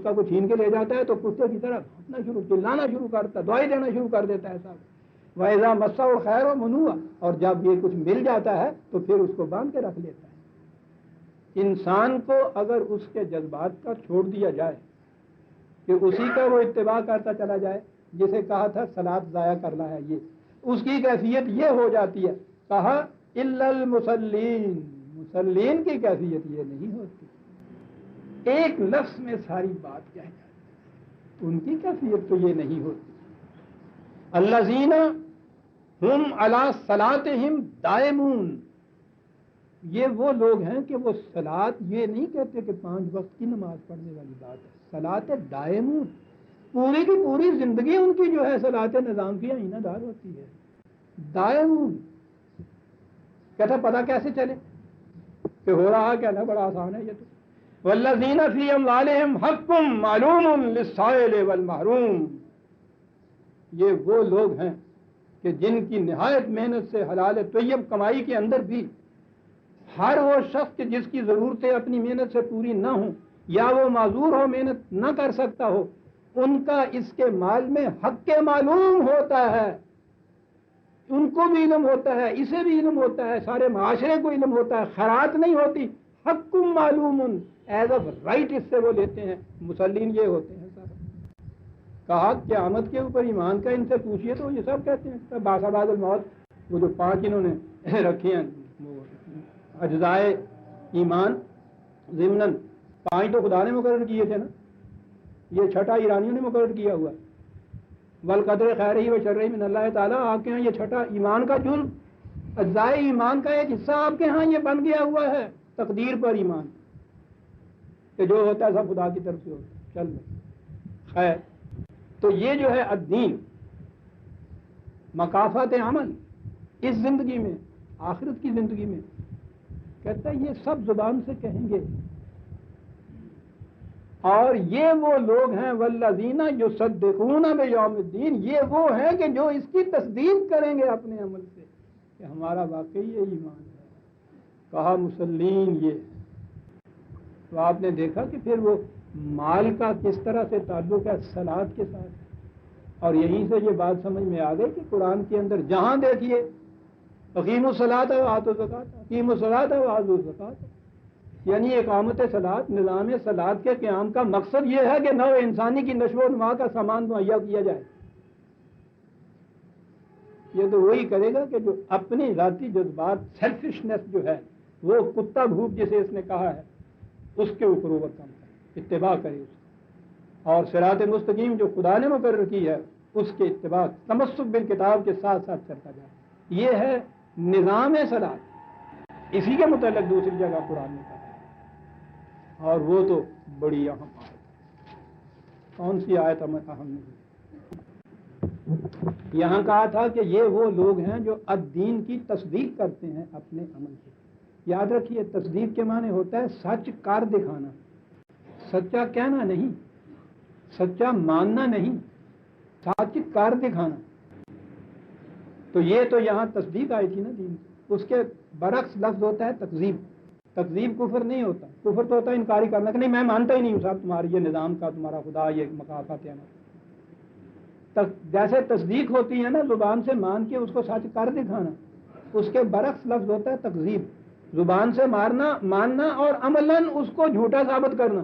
بچہ کو چھین کے لے جاتا ہے تو کتے کی طرح بھونکنا شروع، چلانا شروع کرتا ہے، دعائیں دینا شروع کر دیتا ہے صاحب۔ وَإِذَا مَسَّهُ الْخَيْرُ مَنُوعًا، اور جب یہ کچھ مل جاتا ہے تو پھر اس کو باندھ کے رکھ لیتا ہے۔ انسان کو اگر اس کے جذبات کا چھوڑ دیا جائے کہ اسی کا وہ اتباع کرتا چلا جائے، جسے کہا تھا صلاۃ ضائع کرنا ہے، یہ اس کی کیفیت یہ ہو جاتی ہے، کہا الا المصلین، مصلین کی کیفیت یہ نہیں ہوتی، ایک لفظ میں ساری بات کہہ جاتی، ان کی کیفیت تو یہ نہیں ہوتی۔ الذین ہم علی صلاتہم دائمون، یہ وہ لوگ ہیں کہ وہ صلاۃ یہ نہیں کہتے کہ 5 وقت کی نماز پڑھنے والی بات ہے، صلاۃ دائمون، پوری کی پوری زندگی ان کی جو ہے صلاۃ نظام کی عینہ دار ہوتی ہے، دائمون۔ کہتا پتہ کیسے چلے کہ ہو رہا کہنا بڑا آسان ہے یہ تو، والذین فی اموالہم حق معلوم للسائل والمحروم، یہ وہ لوگ ہیں کہ جن کی نہایت محنت سے حلال طیب کمائی کے اندر بھی ہر وہ شخص کہ جس کی ضرورتیں اپنی محنت سے پوری نہ ہوں یا وہ معذور ہو، محنت نہ کر سکتا ہو، ان کا اس کے مال میں حق معلوم ہوتا ہے، ان کو بھی علم ہوتا ہے، اسے بھی علم ہوتا ہے، سارے معاشرے کو علم ہوتا ہے، خیرات نہیں ہوتی، حق معلوم ایز اے رائٹ اس سے وہ لیتے ہیں، مسلین یہ ہوتے ہیں سارے۔ کہا قیامت کے اوپر ایمان کا ان سے پوچھئے تو یہ سب کہتے ہیں باسا بعد الموت، وہ جو 5 انہوں نے رکھے ہیں اجزائے ایمان ضمناً، 5 تو خدا نے مقرر کیے تھے نا، یہ 6ٹھا ایرانیوں نے مقرر کیا ہوا، والقدر خیرہ و شرہ من اللہ تعالیٰ، آپ کے ہاں یہ 6ٹھا ایمان کا جزء، اجزائے ایمان کا ایک حصہ آپ کے ہاں یہ بن گیا ہوا ہے، تقدیر پر ایمان، کہ جو ہوتا ہے سب خدا کی طرف سے ہوتا ہے، چل رہا خیر۔ تو یہ جو ہے الدین، مکافات عمل اس زندگی میں، آخرت کی زندگی میں، کہتا ہے یہ سب زبان سے کہیں گے، اور یہ وہ لوگ ہیں والذین یصدقون بیوم الدین، یہ وہ ہیں کہ جو اس کی تصدیق کریں گے اپنے عمل سے کہ ہمارا واقعی یہ ایمان ہے۔ کہا مسلین یہ، تو آپ نے دیکھا کہ پھر وہ مال کا کس طرح سے تعلق ہے صلاۃ کے ساتھ، اور یہیں سے یہ بات سمجھ میں آ گئی کہ قرآن کے اندر جہاں دیکھیے اقیموا الصلاۃ وآتوا الزکاۃ، اقیموا الصلاۃ وآتوا الزکاۃ، یعنی اقامت صلاۃ، نظام صلاۃ کے قیام کا مقصد یہ ہے کہ نوع انسانی کی نشو و نما کا سامان مہیا کیا جائے۔ یہ تو وہی کرے گا کہ جو اپنی ذاتی جذبات، سیلفشنس جو ہے، وہ کتا بھوک جسے اس نے کہا ہے، اس کے اوپر اوورکم کرے، اتباع کرے اس کا، اور صراط مستقیم جو خدا نے مقرر کی ہے اس کے اتباع، تمسک بالکتاب کے ساتھ ساتھ چلتا جائے۔ یہ ہے نظام صلاۃ، اسی کے متعلق دوسری جگہ قرآن نے کہا، اور وہ تو بڑی اہم آیت ہے۔ کون سی آیت اہم نہیں؟ یہاں کہا تھا کہ یہ وہ لوگ ہیں جو الدین کی تصدیق کرتے ہیں اپنے عمل سے۔ یاد رکھیے تصدیق کے معنی ہوتا ہے سچ کر دکھانا، سچا کہنا نہیں، سچا ماننا نہیں، سچ کر دکھانا۔ تو یہ تو یہاں تصدیق آئی تھی نا دین کی، اس کے برعکس لفظ ہوتا ہے تکذیب۔ تکذیب کفر نہیں ہوتا، کفر تو ہوتا ہے انکاری کرنا کہ نہیں میں مانتا ہی نہیں ہوں صاحب تمہاری یہ نظام کا، تمہارا خدا، یہ مقافات ہے۔ جیسے تصدیق ہوتی ہے نا زبان سے مان کے اس کو سچ کر دکھانا، اس کے برعکس لفظ ہوتا ہے تکذیب، زبان سے ماننا اور عملاً اس کو جھوٹا ثابت کرنا،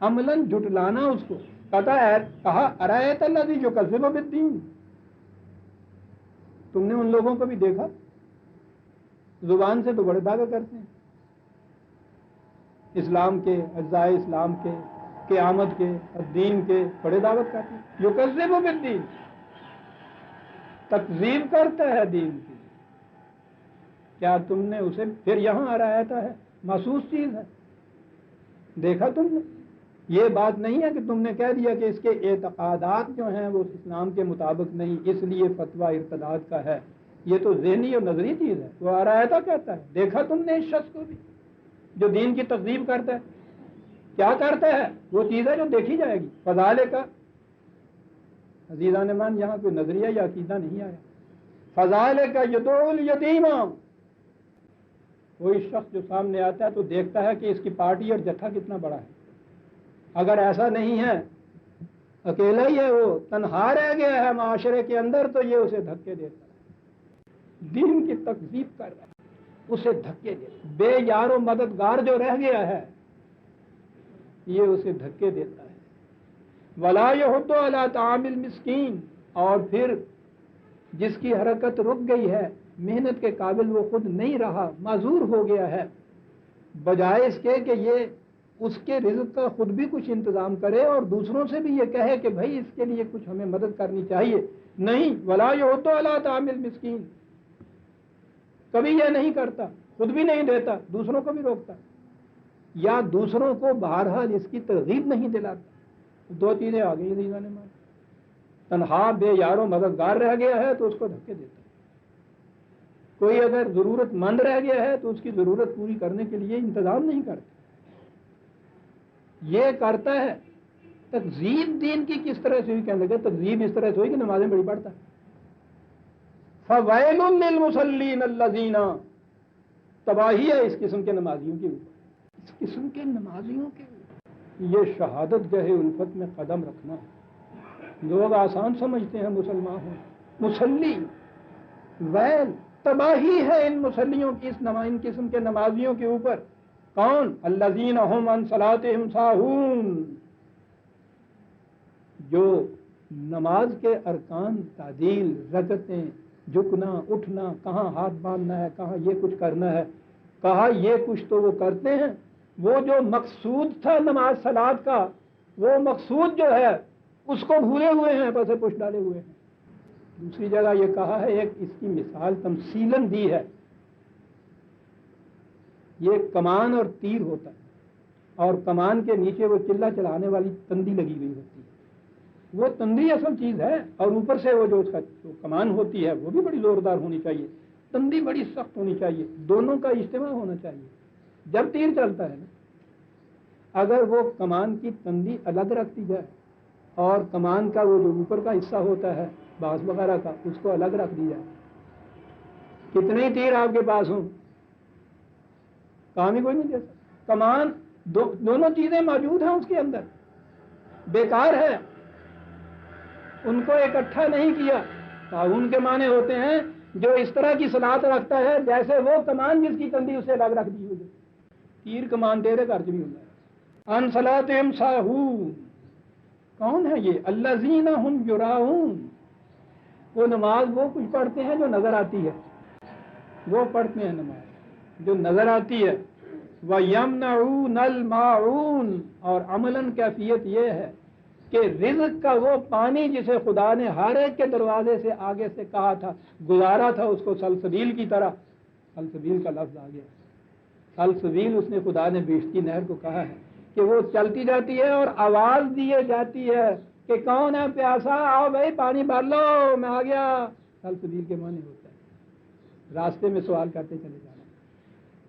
عملاً جھٹلانا اس کو۔ کہا ارایت الذی یکذب بالدین، تم نے ان لوگوں کو بھی دیکھا زبان سے تو بڑے دعوے کرتے ہیں اسلام کے، اجزائے اسلام کے، قیامت کے، الدین کے، بڑے دعوت کرتے ہیں، یکذب بالدین، تکذیب کرتا ہے دین کی۔ کیا تم نے اسے پھر یہاں آتا ہے محسوس چیز ہے، دیکھا تم نے؟ یہ بات نہیں ہے کہ تم نے کہہ دیا کہ اس کے اعتقادات جو ہیں وہ اسلام کے مطابق نہیں، اس لیے فتویٰ ارتداد کا ہے۔ یہ تو ذہنی اور نظری چیز ہے۔ وہ آراتا کہتا ہے دیکھا تم نے اس شخص کو بھی جو دین کی تکذیب کرتا ہے، کیا کرتا ہے؟ وہ چیز ہے جو دیکھی جائے گی۔ فذالک، عزیزان من یہاں کوئی نظریہ یا عقیدہ نہیں آیا۔ فذالک یدعو الیتیم، کوئی شخص جو سامنے آتا ہے تو دیکھتا ہے کہ اس کی پارٹی اور جتھا کتنا بڑا ہے، اگر ایسا نہیں ہے، اکیلا ہی ہے، وہ تنہا رہ گیا ہے معاشرے کے اندر، تو یہ اسے دھکے دیتا ہے، دین کی تکذیب کر رہا ہے، اسے دھکے دیتا ہے۔ بے یار و مددگار جو رہ گیا ہے یہ اسے دھکے دیتا ہے۔ ولا یحض علی طعام المسکین، اور پھر جس کی حرکت رک گئی ہے، محنت کے قابل وہ خود نہیں رہا، معذور ہو گیا ہے، بجائے اس کے کہ یہ اس کے رزق کا خود بھی کچھ انتظام کرے اور دوسروں سے بھی یہ کہے کہ بھائی اس کے لیے کچھ ہمیں مدد کرنی چاہیے، نہیں، ولا یحض علی طعام المسکین، کبھی یہ نہیں کرتا، خود بھی نہیں دیتا، دوسروں کو بھی روکتا، یا دوسروں کو بہرحال اس کی ترغیب نہیں دلاتا۔ دو چیزیں آ گئی نے مان، تنہا بے یار و مددگار رہ گیا ہے تو اس کو دھکے دیتا ہے، کوئی اگر ضرورت مند رہ گیا ہے تو اس کی ضرورت پوری کرنے کے لیے انتظام نہیں کرتا، یہ کرتا ہے۔ تکذیب دین کی کس طرح سے ہوئی؟ کہنے لگے تکذیب اس طرح سے ہوئی کہ نمازیں بڑی پڑھتا ہے۔ فویل للمصلین الذین، تباہی ہے اس قسم کے نمازیوں کے اوپر، اس قسم کے نمازیوں کے اوپر۔ یہ شہادت گاہ الفت میں قدم رکھنا ہے، لوگ آسان سمجھتے ہیں مسلمان ہوں، مصلی، ویل، تباہی ہے ان مسلیوں کی، ان قسم کے نمازیوں کے اوپر۔ کون؟ الذین هم عن صلاتهم ساہون، جو نماز کے ارکان، تعدیل، رکعتیں، جھکنا، اٹھنا، کہاں ہاتھ باندھنا ہے، کہاں یہ کچھ کرنا ہے، کہا یہ کچھ تو وہ کرتے ہیں، وہ جو مقصود تھا نماز صلات کا، وہ مقصود جو ہے اس کو بھولے ہوئے ہیں، پسے پش ڈالے ہوئے ہیں۔ دوسری جگہ یہ کہا ہے، ایک اس کی مثال تمثیلاً دی ہے، یہ کمان اور تیر ہوتا ہے، اور کمان کے نیچے وہ چلہ چلانے والی تندی لگی ہوئی ہوتی ہے، وہ تندی اصل چیز ہے، اور اوپر سے وہ جو اس کا جو کمان ہوتی ہے وہ بھی بڑی زوردار ہونی چاہیے، تندی بڑی سخت ہونی چاہیے، دونوں کا اجتماع ہونا چاہیے جب تیر چلتا ہے نا۔ اگر وہ کمان کی تندی الگ رکھتی جائے اور کمان کا وہ جو اوپر کا حصہ ہوتا ہے باز وغیرہ کا، اس کو الگ رکھ دی جائے، کتنے ہی تیر آپ کے پاس ہوں، کام ہی کوئی نہیں دے سکتا۔ کمان دونوں چیزیں موجود ہیں اس کے اندر، بیکار ہے، ان کو اکٹھا نہیں کیا۔ تعاون کے معنی ہوتے ہیں جو اس طرح کی صلاحیت رکھتا ہے جیسے وہ کمان جس کی تندی اسے الگ رکھ دی ہوئی، تیر کمان تیرے گھر بھی ہوتا ہے۔ ان صلاتہم ساہون، کون ہے یہ؟ الذین ہم یراؤن، وہ نماز وہ کچھ پڑھتے ہیں جو نظر آتی ہے، وہ پڑھتے ہیں نماز جو نظر آتی ہے۔ وَيَمْنَعُونَ الْمَاعُونَ، اور عملاً کیفیت یہ ہے کہ رزق کا وہ پانی جسے خدا نے ہر ایک کے دروازے سے آگے سے کہا تھا، گزارا تھا اس کو سلسبیل کی طرح، سلسبیل کا لفظ آ گیا، سلسبیل اس نے خدا نے بیشتی نہر کو کہا ہے کہ وہ چلتی جاتی ہے اور آواز دیے جاتی ہے کہ کون ہے پیاسا، آؤ بھائی پانی بھر لو، میں آ گیا۔ سلسبیل کے معنی ہوتا ہے راستے میں سوال کرتے چلے جانا۔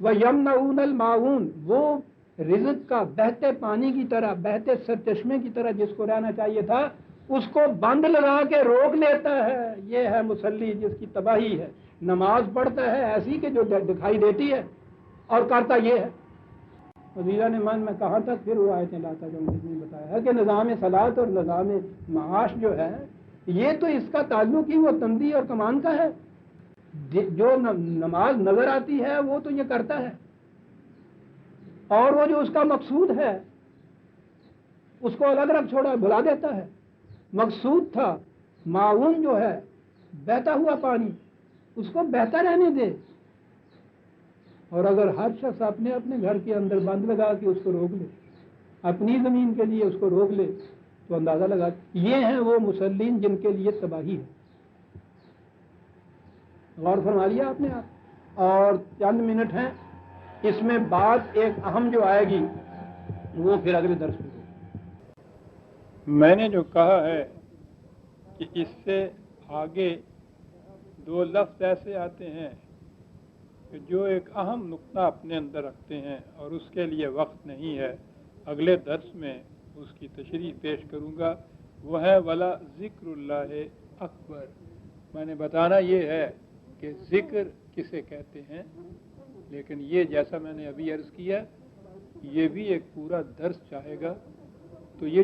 وَيَمْنَعُونَ الْمَاعُونَ، وہ رزق کا بہتے پانی کی طرح، بہتے سرچشمے کی طرح جس کو رہنا چاہیے تھا، اس کو بند لگا کے روک لیتا ہے۔ یہ ہے مصلی جس کی تباہی ہے۔ نماز پڑھتا ہے ایسی کہ جو دکھائی دیتی ہے اور کرتا یہ ہے۔ عزیزان ایمان میں کہاں تک پھر وہ آیتیں لاتا جو میں نے بتایا ہے کہ نظام صلاۃ اور نظام معاش جو ہے یہ تو اس کا تعلق ہی وہ تندی اور کمان کا ہے۔ جو نماز نظر آتی ہے وہ تو یہ کرتا ہے، اور وہ جو اس کا مقصود ہے اس کو الگ رکھ چھوڑا، بھلا دیتا ہے۔ مقصود تھا معاون جو ہے بہتا ہوا پانی، اس کو بہتا رہنے دے، اور اگر ہر شخص اپنے اپنے گھر کے اندر بند لگا کے اس کو روک لے، اپنی زمین کے لیے اس کو روک لے، تو اندازہ لگا یہ ہیں وہ مسلین جن کے لیے تباہی ہے۔ غور فرما لیا آپ نے؟ آپ اور چند منٹ ہیں، اس میں بات ایک اہم جو آئے گی وہ پھر اگلے درس میں۔ میں نے جو کہا ہے کہ اس سے آگے دو لفظ ایسے آتے ہیں کہ جو ایک اہم نقطہ اپنے اندر رکھتے ہیں اور اس کے لیے وقت نہیں ہے، اگلے درس میں اس کی تشریح پیش کروں گا، وہ ہے ولا ذکر اللہ اکبر۔ میں نے بتانا یہ ہے کہ ذکر کسے کہتے ہیں، لیکن یہ جیسا میں نے ابھی عرض کیا یہ بھی ایک پورا درس چاہے گا، تو یہ